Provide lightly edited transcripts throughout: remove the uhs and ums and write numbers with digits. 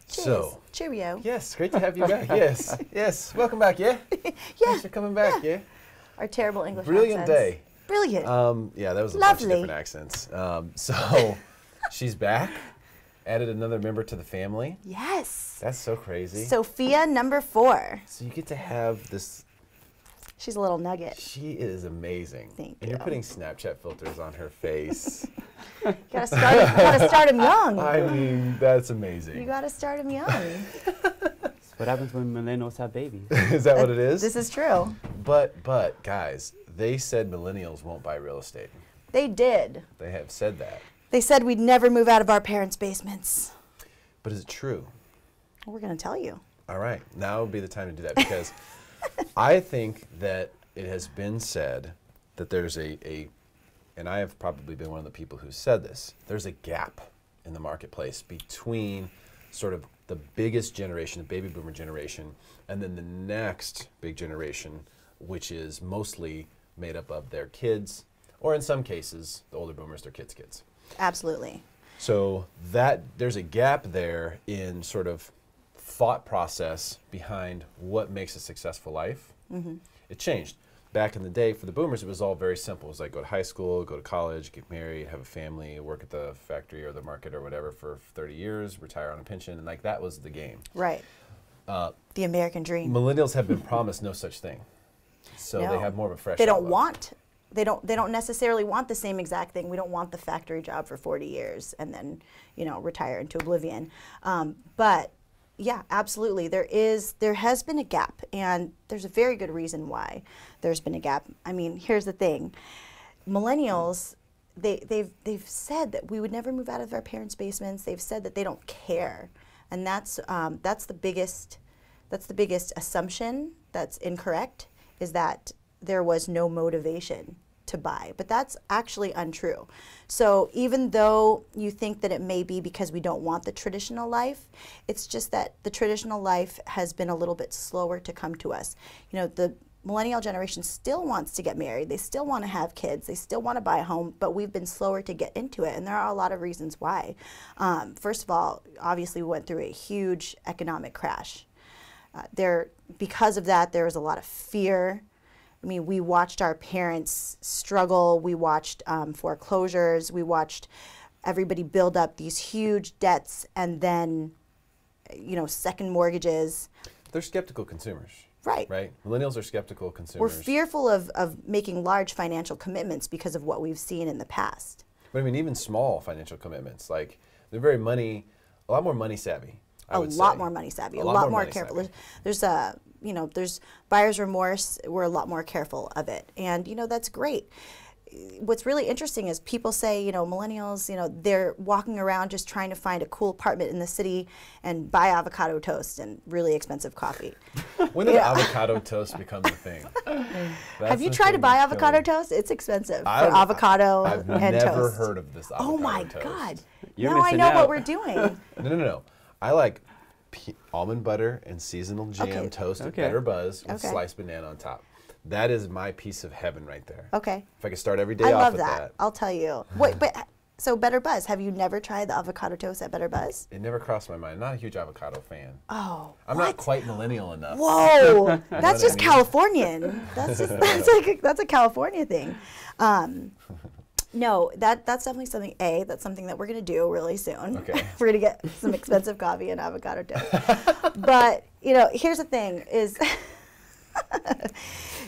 Cheers. So, cheerio. yes, great to have you back. Yes, yes, welcome back. Yeah, Thanks for coming back. Yeah, Our terrible English brilliant accents. day. Brilliant. Yeah, that was a bunch Lovely. of different accents. So, she's back. Added another member to the family. Yes. That's so crazy. Sophia, number 4. So you get to have this. She's a little nugget. She is amazing. Thank and you. you're putting Snapchat filters on her face. Gotta start him young. I mean, that's amazing. You gotta start him young. That's what happens when millennials have babies. Is that what it is? This is true. But guys, they said millennials won't buy real estate. They did. They have said that. They said we'd never move out of our parents' basements. But is it true? Well, we're gonna tell you. All right, now would be the time to do that because I think that it has been said that there's and I have probably been one of the people who said this, there's a gap in the marketplace between sort of the biggest generation, the baby boomer generation, and then the next big generation, which is mostly made up of their kids, or in some cases, the older boomers, their kids' kids. Absolutely. So that there's a gap there in sort of thought process behind what makes a successful life. Mm-hmm. It changed. Back in the day, for the boomers, it was all very simple. It was like go to high school, go to college, get married, have a family, work at the factory or the market or whatever for 30 years, retire on a pension, and like that was the game. Right. The American dream. Millennials have been promised no such thing. So No. they have more of a fresh They don't outlook. want. They don't necessarily want the same exact thing. We don't want the factory job for 40 years and then, retire into oblivion. But yeah, absolutely. There has been a gap, and there's a very good reason why there's been a gap. I mean, here's the thing. Millennials, they've said that we would never move out of our parents' basements. They've said that they don't care. And that's the biggest assumption that's incorrect, is that there was no motivation to buy, but that's actually untrue. So even though you think that it may be because we don't want the traditional life, it's just that the traditional life has been a little bit slower to come to us. The millennial generation still wants to get married, they still want to have kids, they still want to buy a home, but we've been slower to get into it, and there are a lot of reasons why. First of all, obviously we went through a huge economic crash. Because of that, there was a lot of fear. I mean, we watched our parents struggle. We watched foreclosures. We watched everybody build up these huge debts and then, second mortgages. They're skeptical consumers. Right. Right? Millennials are skeptical consumers. We're fearful of making large financial commitments because of what we've seen in the past. But I mean, even small financial commitments, like they're a lot more money savvy. A lot more money savvy, a lot more careful. There's buyer's remorse. We're a lot more careful of it, and that's great. What's really interesting is people say, millennials, they're walking around just trying to find a cool apartment in the city and buy avocado toast and really expensive coffee. When did avocado toast become the thing? Have you tried to buy avocado toast? It's expensive for avocado and toast. I've never heard of this avocado toast. Oh my God! You're Now I missing know out. what we're doing. No. I like almond butter and seasonal jam toast at Better Buzz with sliced banana on top. That is my piece of heaven right there. Okay. If I could start every day I off love with that. I'll tell you. Wait, but so Better Buzz, have you never tried the avocado toast at Better Buzz? It never crossed my mind. I'm not a huge avocado fan. Oh, I'm not quite millennial enough. Whoa, that's just Californian. That's a California thing. No, that's definitely something. That's something that we're gonna do really soon. Okay. We're gonna get some expensive coffee and avocado toast. But here's the thing: is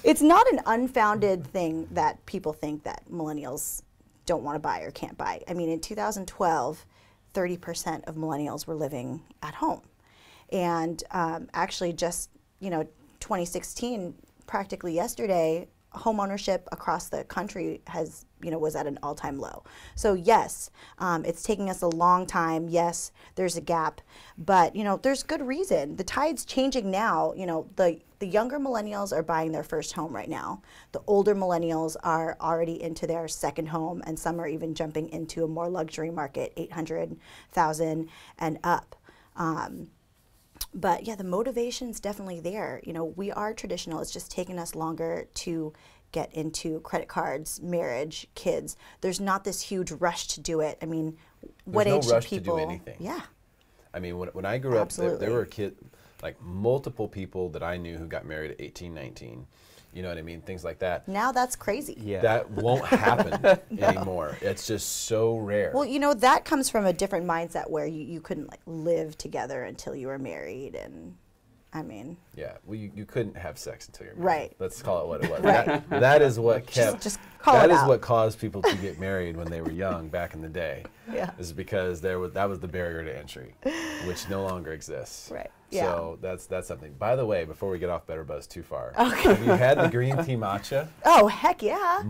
it's not an unfounded thing that people think that millennials don't want to buy or can't buy. I mean, in 2012, 30% of millennials were living at home, and actually, just 2016, practically yesterday, home ownership across the country was at an all-time low. So yes, it's taking us a long time. Yes, there's a gap, but there's good reason. The tide's changing now. The younger millennials are buying their first home right now. The older millennials are already into their second home, and some are even jumping into a more luxury market, 800,000 and up. But yeah, the motivation's definitely there. We are traditional. It's just taken us longer to get into credit cards, marriage, kids. There's not this huge rush to do it. I mean, what There's age no rush do people? to do anything. Yeah. I mean, when I grew up, Absolutely. there were like multiple people that I knew who got married at 18, 19. You know what I mean? Things like that. Now that's crazy. Yeah. That won't happen anymore. It's just so rare. Well, you know, that comes from a different mindset where you couldn't like live together until you were married, and I mean, yeah, well, you couldn't have sex until you're married. Right. Let's call it what it was. Right. That is what kept. just call that it is out. what caused people to get married when they were young back in the day. Yeah. Is because that was the barrier to entry, which no longer exists. Right. So that's something. By the way, before we get off Better Buzz too far, have you had the green tea matcha? Oh heck yeah,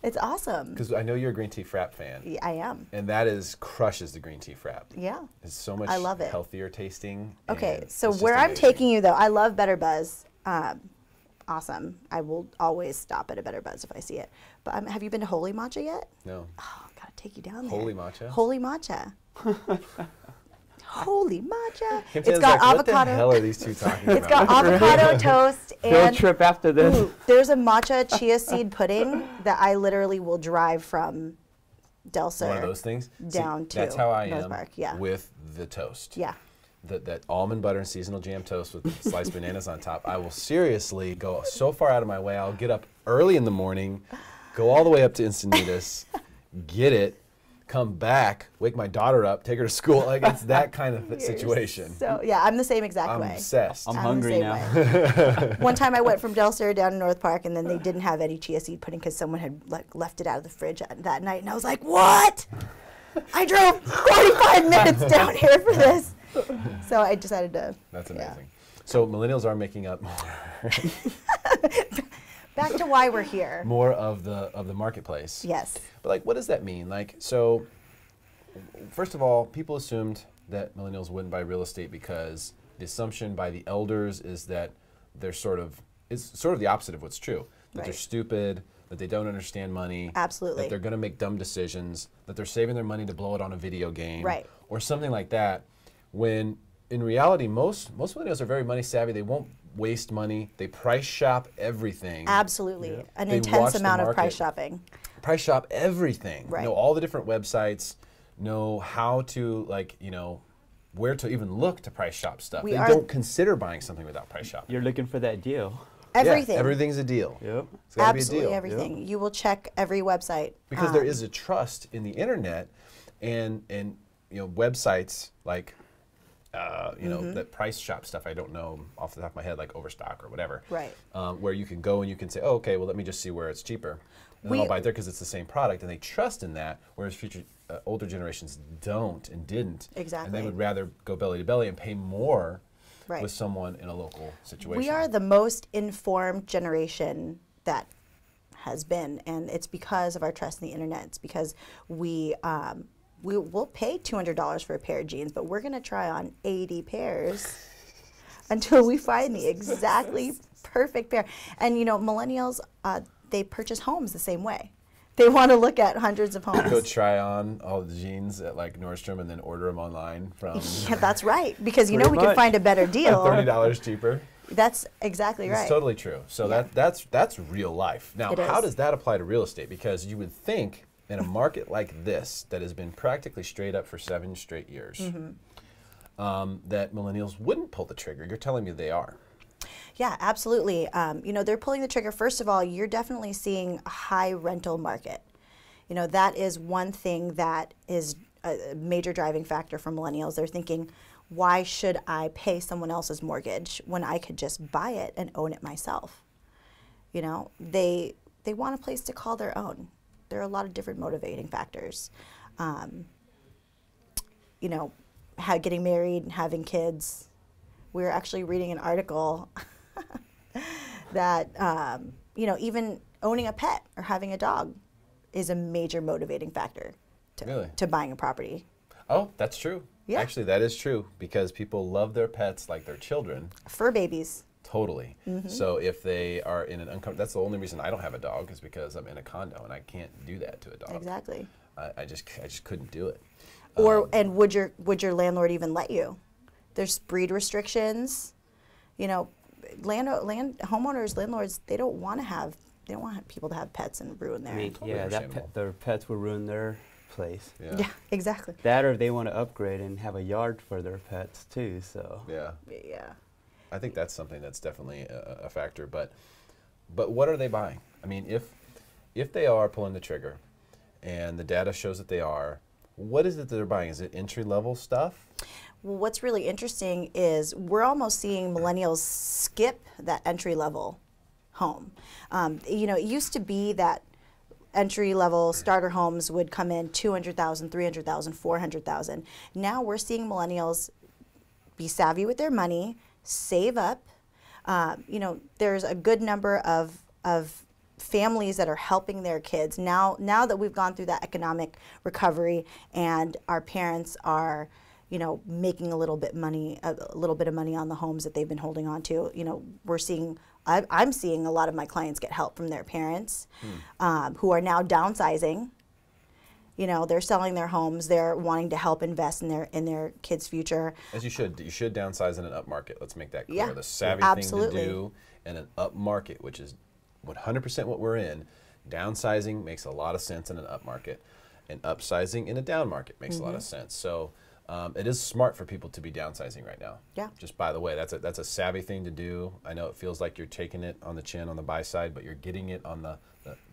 it's awesome. Because I know you're a green tea frap fan. Yeah, I am. And that crushes the green tea frap. Yeah. It's so much I love it. healthier tasting. Okay, and so it's just where I'm amazing. taking you though, I love Better Buzz. Awesome. I will always stop at a Better Buzz if I see it. But have you been to Holy Matcha yet? No. Oh, gotta take you down there. Holy matcha? Holy Matcha. Holy Matcha. Kim It's Taylor's got like, what the avocado. hell are these two talking It's about? got avocado toast Field and trip after this. ooh, there's a matcha chia seed pudding that I literally will drive from Del Sur. One of those things. Down See, that's to how I North am Park, yeah. with the toast. Yeah. That almond butter and seasonal jam toast with sliced bananas on top. I will seriously go so far out of my way. I'll get up early in the morning, go all the way up to Encinitas, get it, come back, wake my daughter up, take her to school. Like it's that kind of situation. So yeah, I'm the same exact I'm way. obsessed. I'm the hungry same now. way. One time I went from Del Sur down to North Park, and then they didn't have any chia seed pudding because someone had like left it out of the fridge that night, and I was like, "What? I drove 45 minutes down here for this." So I decided to. That's yeah. amazing. So millennials are making up Back to why we're here. more of the marketplace. Yes. But like, what does that mean? Like, so first of all, people assumed that millennials wouldn't buy real estate because the assumption by the elders is that it's sort of the opposite of what's true. That they're Right. stupid, that they don't understand money, Absolutely. that they're going to make dumb decisions, that they're saving their money to blow it on a video game, Right. or something like that. When in reality, most millennials are very money savvy. They won't waste money. They price shop everything. Absolutely. An They watch intense the amount of market. price shopping. Price shop everything. Right. Know all the different websites. Know how to where to even look to price shop stuff. We They are- don't consider buying something without price shopping. You're looking for that deal. Everything. Yeah, everything's a deal. Yep. It's gotta Absolutely be a deal. everything. You will check every website. Because there is a trust in the internet and websites like that price shop stuff. I don't know off the top of my head, like Overstock or whatever. Right. Where you can go and you can say, oh, okay, well, let me just see where it's cheaper. And then I'll buy it there because it's the same product, and they trust in that. Whereas older generations don't and didn't. Exactly. And they would rather go belly to belly and pay more Right. with someone in a local situation. We are the most informed generation that has been, and it's because of our trust in the internet. It's because we'll pay $200 for a pair of jeans, but we're going to try on 80 pairs until we find the exactly perfect pair. And millennials, they purchase homes the same way. They want to look at hundreds of homes. Go try on all the jeans at like Nordstrom and then order them online from Yeah, that's right, because we Pretty can much. find a better deal. $30 cheaper. That's exactly right. It's totally true. So Yeah. that's real life. Now, It how is. does that apply to real estate? Because you would think in a market like this that has been practically straight up for 7 straight years, that millennials wouldn't pull the trigger. You're telling me they are. Yeah, absolutely. They're pulling the trigger. First of all, you're definitely seeing a high rental market. That is one thing that is a major driving factor for millennials. They're thinking, why should I pay someone else's mortgage when I could just buy it and own it myself? They want a place to call their own. There are a lot of different motivating factors. Getting married and having kids. We were actually reading an article that even owning a pet or having a dog is a major motivating factor Really? to buying a property. Oh, that's true. Yeah. Actually, that is true because people love their pets like their children. Fur babies. Totally. So if they are in an uncomfortable, that's the only reason I don't have a dog is because I'm in a condo and I can't do that to a dog. Exactly. I just couldn't do it. And would your landlord even let you? There's breed restrictions. Homeowners, landlords, they don't want people to have pets and ruin I their. mean, Totally yeah, understandable. their pets will ruin their place. Yeah, exactly. That or they want to upgrade and have a yard for their pets too. So Yeah. Yeah. I think that's something that's definitely a factor. But what are they buying? I mean, if they are pulling the trigger, and the data shows that they are, what is it that they're buying? Is it entry level stuff? Well, what's really interesting is we're almost seeing millennials skip that entry level home. You know, it used to be that entry level starter homes would come in 200,000, 300,000, 400,000. Now we're seeing millennials be savvy with their money, save up. You know, there's a good number of families that are helping their kids now that we've gone through that economic recovery and our parents are, you know, making a little bit of money on the homes that they've been holding on to. You know, I'm seeing a lot of my clients get help from their parents who are now downsizing. You know, they're selling their homes. They're wanting to help invest in their kids' future. As you should. You should downsize in an up market. Let's make that clear. Yeah, The savvy absolutely. thing to do in an up market, which is 100% what we're in. Downsizing makes a lot of sense in an up market, and upsizing in a down market makes a lot of sense. So it is smart for people to be downsizing right now. Yeah. Just by the way, that's a savvy thing to do. I know it feels like you're taking it on the chin on the buy side, but you're getting it on the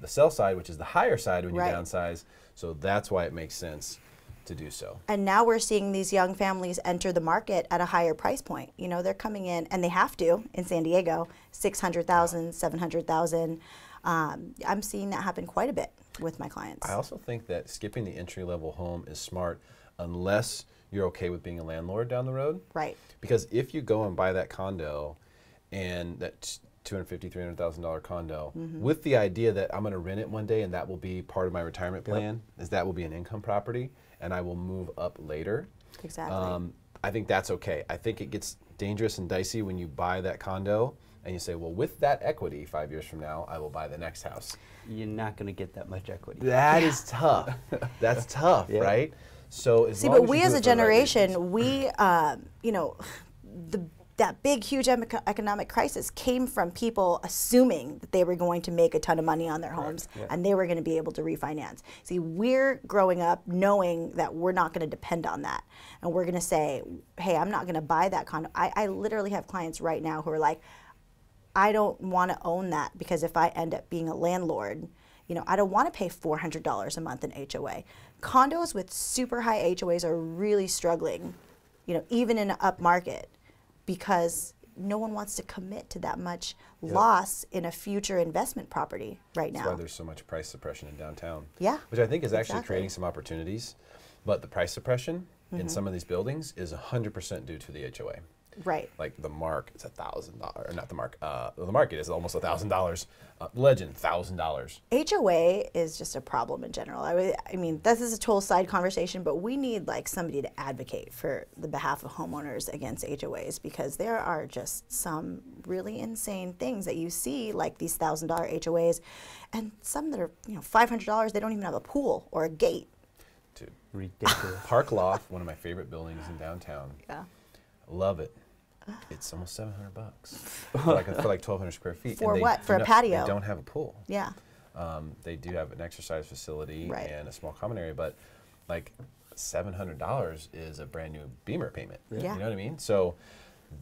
sell side, which is the higher side when you Right. downsize. So that's why it makes sense to do so. And now we're seeing these young families enter the market at a higher price point. You know, they're coming in, and they have to, in San Diego, 600,000, 700,000. I'm seeing that happen quite a bit with my clients. I also think that skipping the entry-level home is smart unless you're okay with being a landlord down the road. Right. Because if you go and buy that condo and that $250,000, $300,000 condo with the idea that I'm going to rent it one day and that will be part of my retirement plan, is that will be an income property and I will move up later. Exactly. I think that's okay. I think it gets dangerous and dicey when you buy that condo and you say, well, with that equity 5 years from now, I will buy the next house. you're not going to get that much equity. That is tough. That's tough, Yeah. right? So as See, long but as we you as do a it for the right generation, reasons. we, you know, that big, huge economic crisis came from people assuming that they were going to make a ton of money on their homes Yeah. and they were going to be able to refinance. See, we're growing up knowing that we're not going to depend on that. And we're going to say, hey, I'm not going to buy that condo. I literally have clients right now who are like, I don't want to own that because if I end up being a landlord, you know, I don't want to pay $400 a month in HOA. Condos with super high HOAs are really struggling, you know, even in an up market, because no one wants to commit to that much loss in a future investment property right That's now. why there's so much price suppression in downtown. Yeah, Which I think is actually exactly. creating some opportunities. But the price suppression in some of these buildings is 100% due to the HOA. Right. Like the mark is $1,000, or not the mark. The market is almost $1,000. Legend $1,000. HOA is just a problem in general. I mean, this is a total side conversation, but we need like somebody to advocate for the behalf of homeowners against HOAs, because there are just some really insane things that you see, like these $1,000 HOAs, and some that are, you know, $500. They don't even have a pool or a gate. Dude. Ridiculous. Park Loft, one of my favorite buildings in downtown. Yeah. Love it. It's almost $700 for like 1,200 square feet. For And what? For a patio? They don't have a pool. Yeah. They do have an exercise facility Right. and a small common area, but like $700 is a brand new Beamer payment. Yeah. You know what I mean? So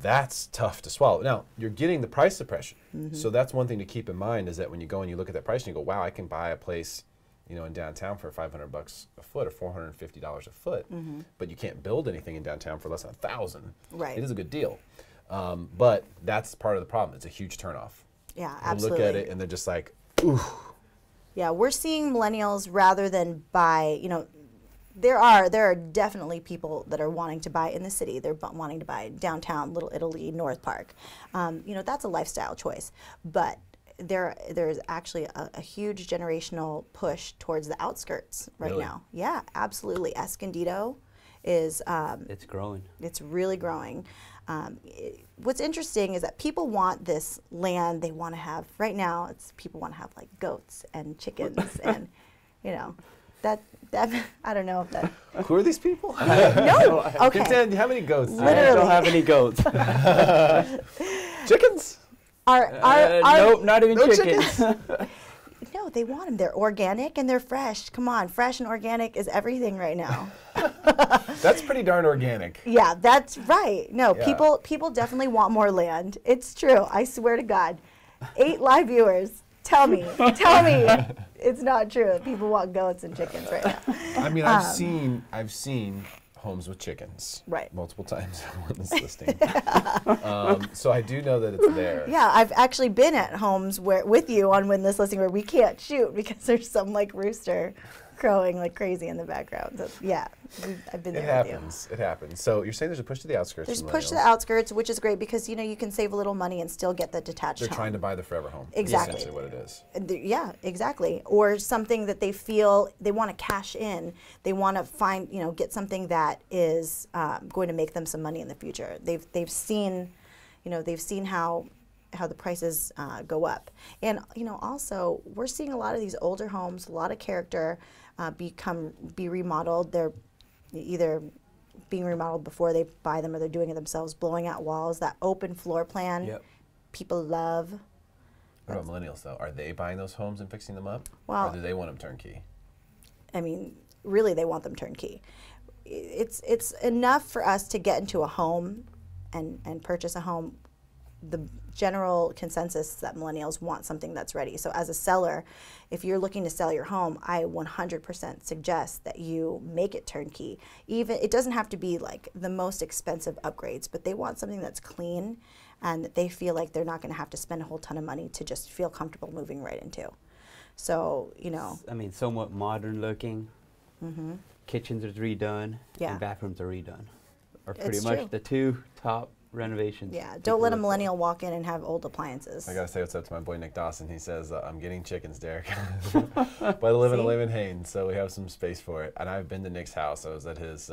that's tough to swallow. Now, you're getting the price suppression. So that's one thing to keep in mind, is that when you go and you look at that price and you go, wow, I can buy a place, you know, in downtown for $500 a foot or $450 a foot, but you can't build anything in downtown for less than $1,000. Right. It is a good deal. But that's part of the problem. It's a huge turnoff. Yeah, They absolutely. look at it and they're just like, ooh. Yeah, we're seeing millennials rather than buy, you know, there are definitely people that are wanting to buy in the city. They're wanting to buy downtown, Little Italy, North Park. You know, that's a lifestyle choice. But there's actually a huge generational push towards the outskirts right Really? now. Yeah, absolutely. Escondido is It's growing. it's really growing. What's interesting is that people want this land. They want to have, right now, people want to have like goats and chickens and, you know, that I don't know if that. Who are these people? No, okay. Contend, how many goats? I Literally. don't have any goats. Chickens? Our Nope, not even no chickens. No, they want them. They're organic and they're fresh. Come on, fresh and organic is everything right now. That's pretty darn organic. Yeah, that's right. No, Yeah. people definitely want more land. It's true. I swear to God. 8 live viewers. Tell me it's not true. People want goats and chickens right now. I mean, I've seen homes with chickens, Right. multiple times on this listing. So I do know that it's there. Yeah, I've actually been at homes where with you on Win This Listing where we can't shoot because there's some like rooster crowing like crazy in the background. So, yeah, I've been It there with you. happens. It happens. So you're saying there's a push to the outskirts. There's for push to the millennials. outskirts, which is great because you can save a little money and still get the detached They're home. trying to buy the forever home. Exactly. That's essentially what it is. Yeah, exactly. Or something that they feel they want to cash in. They want to find, get something that is going to make them some money in the future. They've seen, how the prices go up, and also we're seeing a lot of these older homes, a lot of character be remodeled. They're either being remodeled before they buy them or they're doing it themselves, blowing out walls, that open floor plan. Yep. People love. What about millennials though? Are they buying those homes and fixing them up, Well, or do they want them turnkey? I mean, really, they want them turnkey. It's enough for us to get into a home and purchase a home. The general consensus is that millennials want something that's ready. So as a seller, if you're looking to sell your home, I 100% suggest that you make it turnkey. Even it doesn't have to be like the most expensive upgrades, but they want something that's clean and that they feel like they're not going to have to spend a whole ton of money to just feel comfortable moving right into. So, I mean, somewhat modern looking. Mm-hmm. Kitchens are redone. Yeah. And bathrooms are redone. Are pretty It's much true. the 2 top renovations. Yeah, people don't let a look for. millennial walk in and have old appliances. I gotta say what's up to my boy Nick Dawson. He says I'm getting chickens, Derek. But I live in Haines, so we have some space for it. And I've been to Nick's house. I was at his.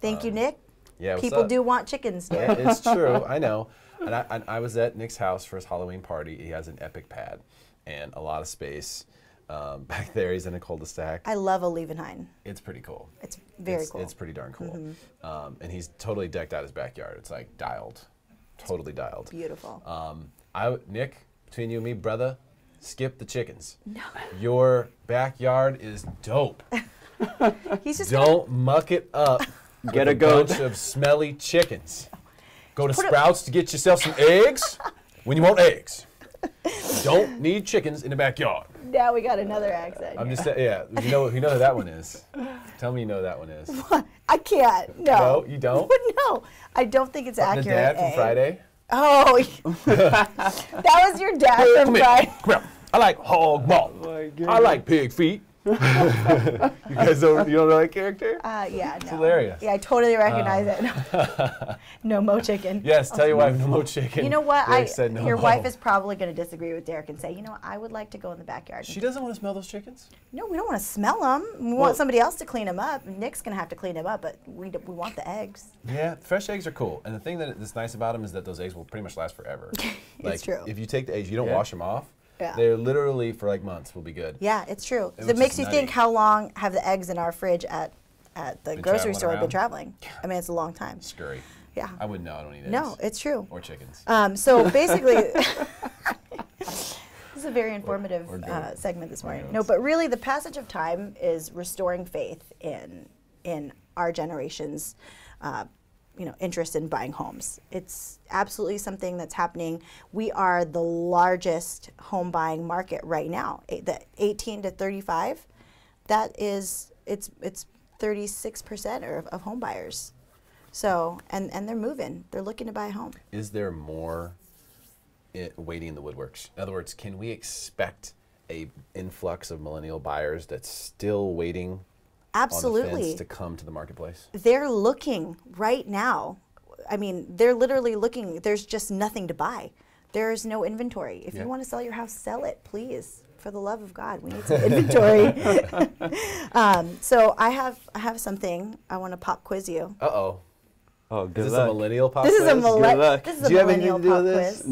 Thank you, Nick. Yeah, what's People up? do want chickens here. Yeah, it's true. I know. And I was at Nick's house for his Halloween party. He has an epic pad and a lot of space. Back there, he's in a cul-de-sac. I love a Levenheim. It's pretty cool. It's very cool. It's pretty darn cool. And he's totally decked out his backyard. It's like dialed, totally dialed. Beautiful. Nick, between you and me, brother, skip the chickens. No. Your backyard is dope. He's just Don't muck it up. Get with a goat. bunch of smelly chickens. Go to Put it- Sprouts to get yourself some eggs when you want eggs. Don't need chickens in the backyard. now we got another accent. I'm here. just saying, yeah. You know who that one is? Tell me you know who that one is. I can't. No. No, you don't? No, I don't think it's The accurate. dad from Friday. Oh, that was your dad from Come here. Friday. Come here. I like hog maw. my I goodness. like pig feet. You guys don't know that character? Yeah, no. hilarious. Yeah, I totally recognize it. No mo chicken. Yes, tell your wife no more chicken. You know what? Derek said no Your mo. wife is probably going to disagree with Derek and say, I would like to go in the backyard. She doesn't want to smell those chickens? No, we don't want to smell them. We want somebody else to clean them up. Nick's going to have to clean them up, but we want the eggs. Yeah, fresh eggs are cool. And the thing that's nice about them is that those eggs will pretty much last forever. It's true. If you take the eggs, you don't Yeah. wash them off. Yeah. They're literally for like months will be good. Yeah, it's true. It It was makes just you think nutty. how long have the eggs in our fridge at the Been grocery traveling store been around? traveling? I mean, it's a long time. Scurry. Yeah. I wouldn't know. I don't eat eggs. No, it's true. Or chickens. So basically, this is a very informative or goat. segment this morning. goats. No, but really, the passage of time is restoring faith in our generation's, interest in buying homes. It's absolutely something that's happening. We are the largest home buying market right now. The 18 to 35, it's 36% of home buyers. So, and they're moving. They're looking to buy a home. Is there more waiting in the woodworks? In other words, can we expect a influx of millennial buyers that's still waiting on the Absolutely. fence to come to the marketplace? They're looking right now. I mean, they're literally looking. There's just nothing to buy. There's no inventory. If Yeah. you want to sell your house, sell it, please. For the love of God, we need some inventory. So I have something I want to pop quiz you. Uh-oh. Oh, Is good this a luck. millennial pop This is a quiz? Good luck. this is Do a you have anything millennial to do pop with this? quiz.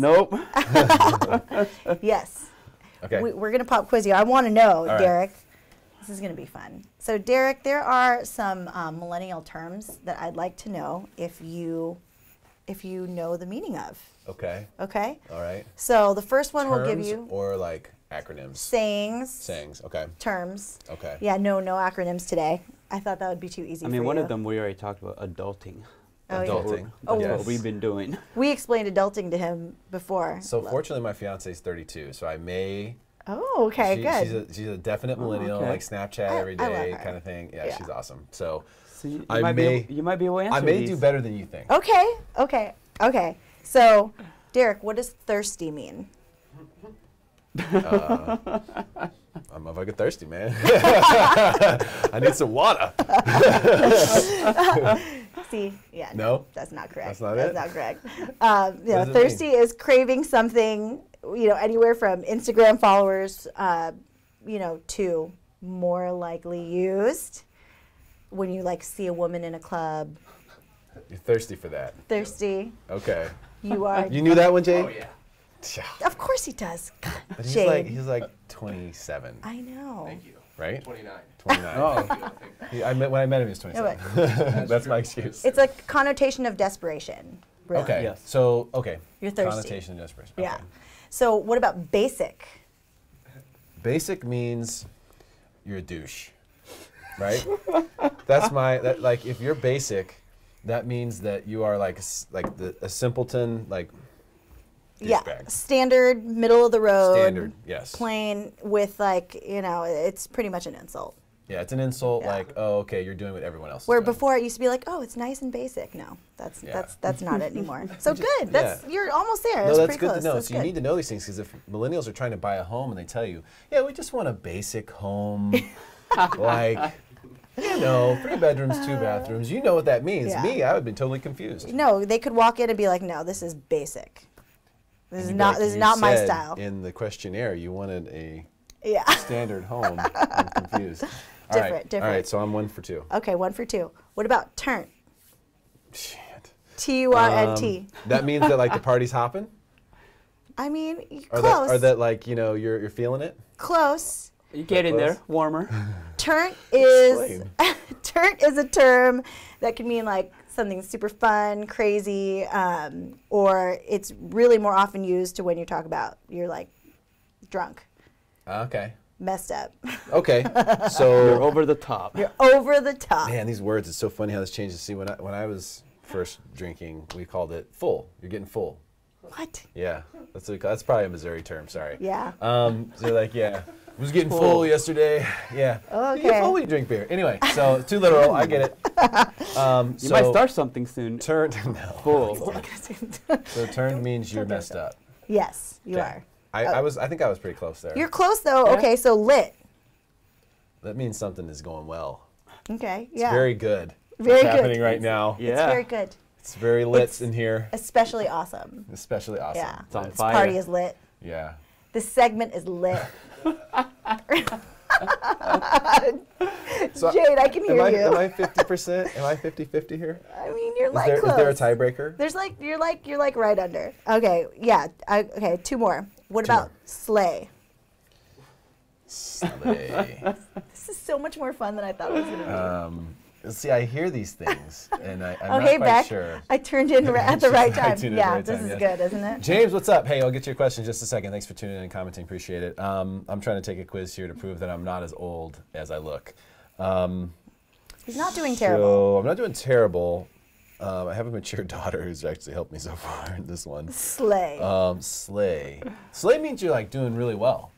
Nope. Yes. Okay. We're going to pop quiz you. I want to know, right. Derek. This is going to be fun. So, Derek, there are some millennial terms that I'd like to know if you know the meaning of. Okay. Okay? All right. So the first one Terms we'll give you. or like acronyms? Sayings. Sayings. Okay. Terms. Okay. Yeah, no acronyms today. I thought that would be too easy I mean, for one you. of them we already talked about, adulting. Oh, yeah. Adulting. That's Yes. what we've been doing. We explained adulting to him before. So fortunately, my fiance is 32, so I may. Oh, okay, good. She's a definite millennial, okay. like Snapchat every I love day her. kind of thing. Yeah, Yeah. she's awesome. So So you I might may- be, you might be able to answer I may these. do better than you think. Okay. So, Derek, what does thirsty mean? I'm a fucking thirsty, man. I need some water. See, yeah, No? that's not correct. That's not That's it? not correct. does it Thirsty is craving something, anywhere from Instagram followers, to more likely used when you like see a woman in a club. You're thirsty for that. Thirsty, Okay. you are. You knew that one, Jade? Oh, yeah. Yeah. Of course he does. God, But Jade. he's like 27, I know. Thank you. right? 29. 29. Oh. Thank you. When I met him, he was Yeah, 27. That's my excuse. It's a connotation of desperation. Really. Okay. Yes. So, okay. You're thirsty. Connotation of desperation. Yeah. Okay. So what about basic? Basic means you're a douche, right? That's like if you're basic, that means that you are like a simpleton, like Yeah, douchebag. standard, middle of the road. Standard, yes. Plain with it's pretty much an insult. Yeah, it's an insult. Yeah. Like, oh, okay, you're doing what everyone else. Where is doing. before it used to be like, oh, it's nice and basic. No, that's Yeah. that's not it anymore. So good. That's you're almost there. No, that's pretty good close. to know. That's So you good. need to know these things because if millennials are trying to buy a home and they tell you, yeah, we just want a basic home, like, 3 bedrooms, 2 bathrooms. You know what that means. Yeah. Me, I would be totally confused. No, they could walk in and be like, no, this is basic. This is You'd be not like, this is you not my said style. In the questionnaire, you wanted a Yeah. standard home. I'm confused. All right. Different. All right, so I'm 1 for 2. Okay, 1 for 2. What about turn? Shit. Turnt. That means that like the party's hopping? I mean, Or close. that like, you're feeling it? close. You get in there, Close. warmer. Turnt is Explain. turnt is a term that can mean like something super fun, crazy, or it's really more often used to when you talk about you're like drunk, Okay. messed up, Okay. You're So over the top. you're over the top. man, these words, it's so funny how this changes. See, when I was first drinking, we called it full. You're getting full. What? Yeah. That's probably a Missouri term, sorry. Yeah. So like, yeah. Was getting full yesterday. Yeah. You get Okay. full when you drink beer. Anyway, so too literal. I get it. You might start something soon. Turn. No. Full. So turn means you're messed up. Yes, you Okay. are. I think I was pretty close there. You're close though. Yeah. Okay, so lit. That means something is going well. Okay. It's Yeah. very good. Very What's good. happening right now. Yeah. It's very good. It's very lit It's- in here. Especially awesome. Especially awesome. Yeah. It's on This fire. party is lit. Yeah. This segment is lit. So Jade, I can hear you. Am I 50%? Am I 50-50 here? I mean, you're Is like there, close. is there a tiebreaker? There's like you're like right under. Okay, yeah. Okay, 2 more. What Two about more. slay? Slay. This is so much more fun than I thought it was gonna See, I hear these things, and I'm be. not Okay, quite Beck. sure. I turned in at the right I time. tuned in at the Yeah, right this time, is yes. good, isn't it? James, what's up? Hey, I'll get to your question in just a second. Thanks for tuning in and commenting. Appreciate it. I'm trying to take a quiz here to prove that I'm not as old as I look. He's not doing terrible. So I'm not doing terrible. I have a mature daughter who's actually helped me so far in this one. Slay. Slay. Slay means you're like doing really well,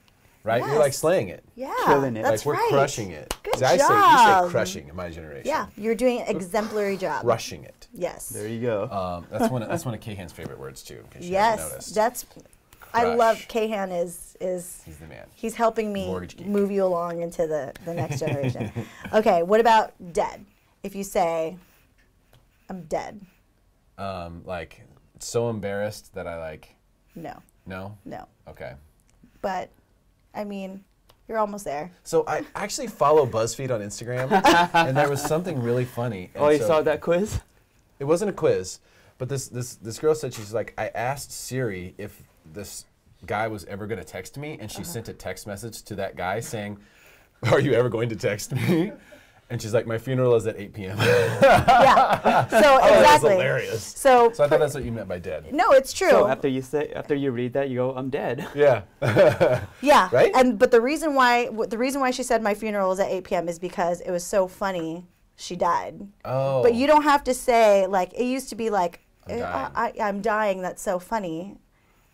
right? You're like Yes. slaying it. Yeah, Killing it. that's like we're right. crushing it. Good See, you job. say crushing in my generation. Yeah, you're doing an exemplary job. Crushing it. Yes. There you go. That's one of Kahan's favorite words too. In case you haven't Yes, noticed. that's. I love Crush. Kahan is He's the man. he's helping me Mortgage geek. move you along into the next generation. Okay, what about dead? If you say, I'm dead. Like so embarrassed that I like. No, No. no. Okay. But, I mean, you're almost there. So I actually follow BuzzFeed on Instagram, and there was something really funny. And Oh, you so- saw that quiz? It wasn't a quiz, but this girl said, she's like, I asked Siri if this guy was ever going to text me, and she sent a text message to that guy saying, "Are you ever going to text me?" And she's like, my funeral is at 8 p.m. Yeah. So Oh, that's exactly. hilarious. So I thought that's what you meant by dead. no, it's true. So after you read that, you go, I'm dead. Yeah. Yeah. Right? But the reason why she said my funeral is at 8 p.m. is because it was so funny she died. Oh. But you don't have to say, like, it used to be like, I'm dying. I'm dying, that's so funny.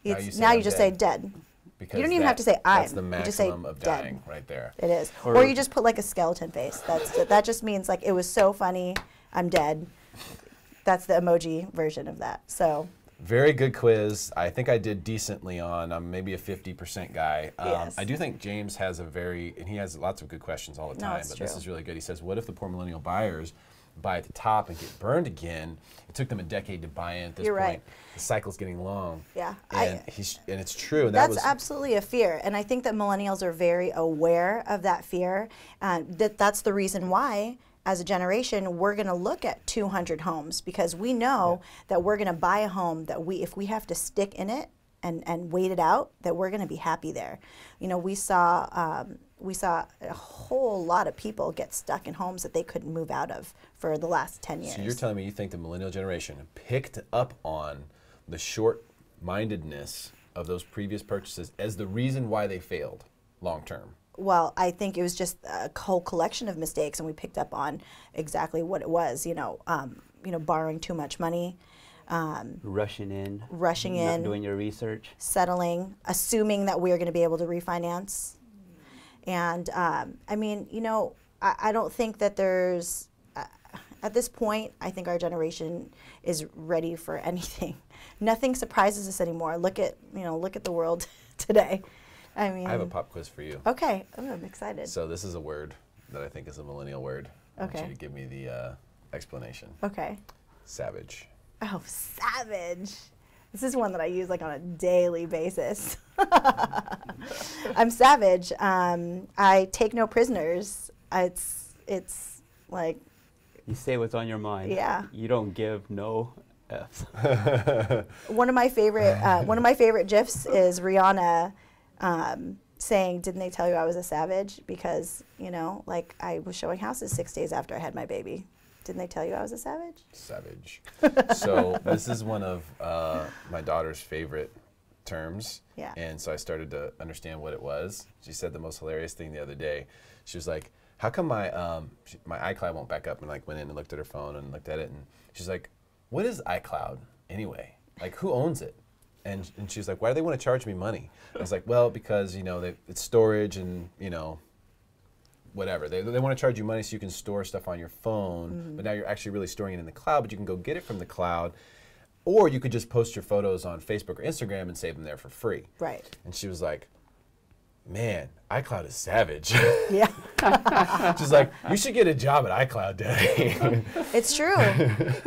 Now you say Now I'm you just dead. say dead. Because You don't even have to say I'm. That's the You just say maximum of dead. dying right there. It is. Or- Or you just put like a skeleton face. That just means like it was so funny, I'm dead. That's the emoji version of that. So Very good quiz. I think I did decently on. I'm maybe a 50% guy. Yes. I do think James has and he has lots of good questions all the No, time, it's but this true. is really good. He says, what if the poor millennial buyers buy at the top and get burned again? It took them a decade to buy in at this You're point. right. The cycle's getting long. yeah, And and it's true. And that that's was absolutely a fear, and I think that millennials are very aware of that fear. That's the reason why, as a generation, we're going to look at 200 homes because we know that we're going to buy a home that if we have to stick in it and wait it out, that we're going to be happy there. You know, we saw a whole lot of people get stuck in homes that they couldn't move out of for the last 10 years. So you're telling me you think the millennial generation picked up on the short-mindedness of those previous purchases as the reason why they failed long term? Well, I think it was just a whole collection of mistakes, and we picked up on exactly what it was. Borrowing too much money, Rushing in. rushing Not in, doing your research. settling, assuming that we're going to be able to refinance. And I don't think that there's at this point, I think our generation is ready for anything. Nothing surprises us anymore. Look at the world today. I mean, I have a pop quiz for you. Okay, I'm excited. So this is a word that I think is a millennial word. I want Okay. you to give me the explanation. Okay. Savage. Oh, savage. This is one that I use like on a daily basis. I'm savage. I take no prisoners. It's like, You say what's on your mind. Yeah. You don't give no F's. one of my favorite GIFs is Rihanna saying, "Didn't they tell you I was a savage?" Because I was showing houses 6 days after I had my baby. Didn't they tell you I was a savage? Savage. So this is one of my daughter's favorite terms. Yeah. And so I started to understand what it was. She said the most hilarious thing the other day. She was like, how come my iCloud won't back up? And like went in and looked at her phone and looked at it. And she's like, what is iCloud anyway? Like, who owns it? And she's like, why do they want to charge me money? I was like, well, because, it's storage and, whatever. They want to charge you money so you can store stuff on your phone, but now you're actually really storing it in the cloud, but you can go get it from the cloud, or you could just post your photos on Facebook or Instagram and save them there for free. Right. And she was like, man, iCloud is savage. Yeah. She's like, you should get a job at iCloud, Daddy. It's true,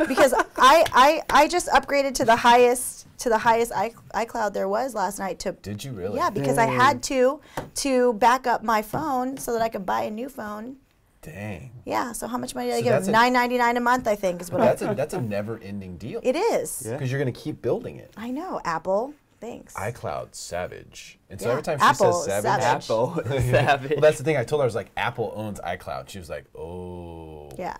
because I just upgraded to the highest iCloud there was last night to. Did you really? Yeah, because I had to back up my phone so that I could buy a new phone. Dang. Yeah. So how much money did I So give that's him? $9.99 a month, I think, is what That's a never-ending deal. It is. Yeah. Because you're going to keep building it. I know. Apple. Thanks. iCloud, savage. And so Yeah, every time she Apple, says savage, savage. Apple. Savage. well, that's the thing. I told her, I was like, Apple owns iCloud. She was like, oh. Yeah.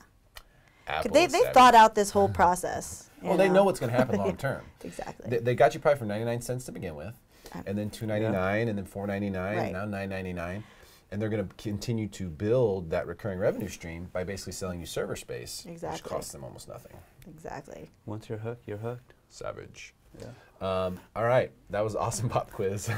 Apple They is savage. thought out this whole process. Well, they know what's going to happen long term. Exactly. They got you probably for 99 cents to begin with, and then $2.99, and then $4.99, Right. and now $9.99. And they're going to continue to build that recurring revenue stream by basically selling you server space, which Exactly. costs them almost nothing. Exactly. Once you're hooked, you're hooked. Savage. Yeah. All right, that was an awesome pop quiz.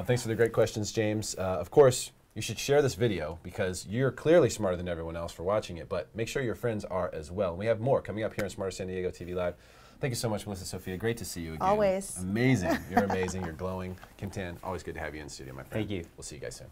Thanks for the great questions, James. Of course, you should share this video because you're clearly smarter than everyone else for watching it, but make sure your friends are as well. We have more coming up here on Smarter San Diego TV Live. Thank you so much, Melissa, Sofia. Great to see you again. Always. Amazing. You're amazing. You're glowing. Kim Tan, always good to have you in the studio, my friend. Thank you. We'll see you guys soon.